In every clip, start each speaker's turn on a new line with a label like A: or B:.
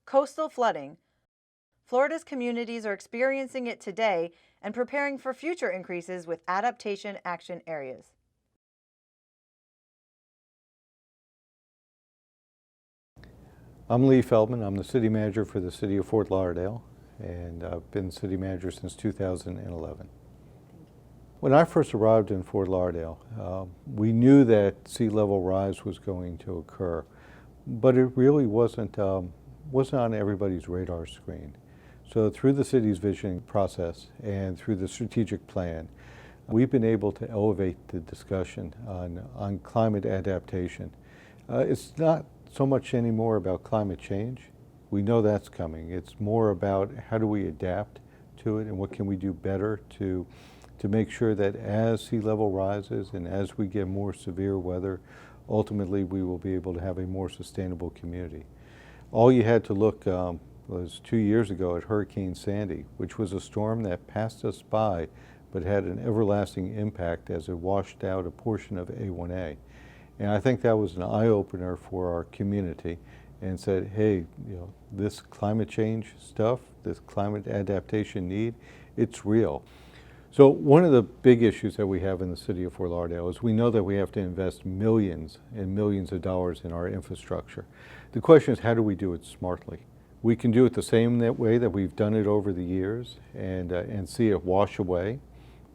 A: Coastal flooding. Florida's communities are experiencing it today and preparing for future increases with adaptation action areas.
B: I'm Lee Feldman. I'm the city manager for the city of Fort Lauderdale, and I've been city manager since 2011. When I first arrived in Fort Lauderdale, we knew that sea level rise was going to occur, but it really wasn't on everybody's radar screen. So through the city's visioning process and through the strategic plan, we've been able to elevate the discussion on climate adaptation. It's not so much anymore about climate change. We know that's coming. It's more about how do we adapt to it and what can we do better to make sure that as sea level rises and as we get more severe weather, ultimately we will be able to have a more sustainable community. All you had to look was 2 years ago at Hurricane Sandy, which was a storm that passed us by but had an everlasting impact as it washed out a portion of A1A. And I think that was an eye-opener for our community and said, hey, this climate change stuff, this climate adaptation need, it's real. So one of the big issues that we have in the city of Fort Lauderdale is we know that we have to invest millions and millions of dollars in our infrastructure. The question is, how do we do it smartly? We can do it the same way that we've done it over the years and see it wash away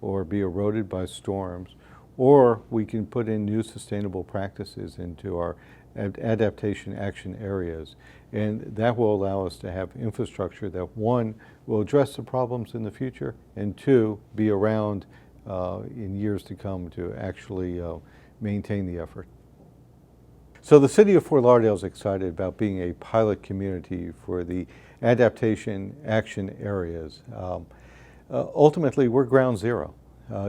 B: or be eroded by storms, or we can put in new sustainable practices into our adaptation action areas, and that will allow us to have infrastructure that, one, will address the problems in the future, and two, be around in years to come to actually maintain the effort. So the city of Fort Lauderdale is excited about being a pilot community for the adaptation action areas. Ultimately, we're ground zero.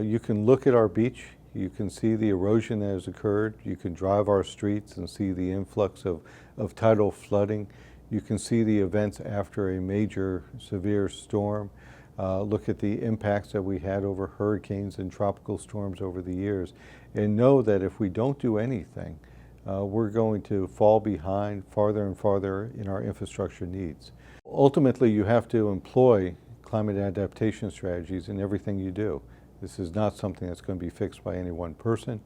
B: You can look at our beach. You can see the erosion that has occurred. You can drive our streets and see the influx of tidal flooding. You can see the events after a major severe storm. Look at the impacts that we had over hurricanes and tropical storms over the years, and know that if we don't do anything, we're going to fall behind farther and farther in our infrastructure needs. Ultimately, you have to employ climate adaptation strategies in everything you do. This is not something that's going to be fixed by any one person,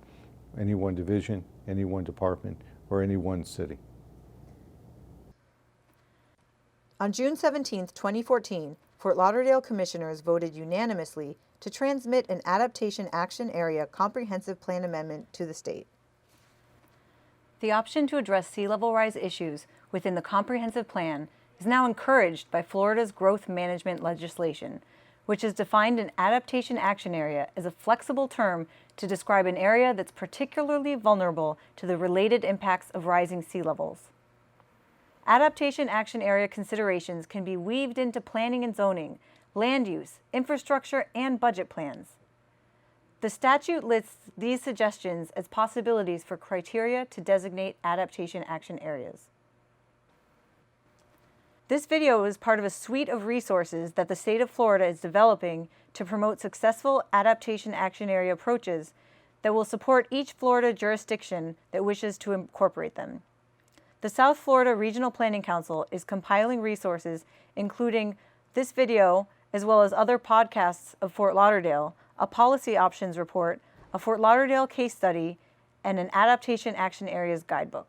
B: any one division, any one department, or any one city.
A: On June 17, 2014, Fort Lauderdale commissioners voted unanimously to transmit an Adaptation Action Area Comprehensive Plan Amendment to the state. The option to address sea level rise issues within the comprehensive plan is now encouraged by Florida's growth management legislation, which has defined an adaptation action area as a flexible term to describe an area that's particularly vulnerable to the related impacts of rising sea levels. Adaptation action area considerations can be weaved into planning and zoning, land use, infrastructure, and budget plans. The statute lists these suggestions as possibilities for criteria to designate adaptation action areas. This video is part of a suite of resources that the state of Florida is developing to promote successful adaptation action area approaches that will support each Florida jurisdiction that wishes to incorporate them. The South Florida Regional Planning Council is compiling resources including this video as well as other podcasts of Fort Lauderdale, a policy options report, a Fort Lauderdale case study, and an adaptation action areas guidebook.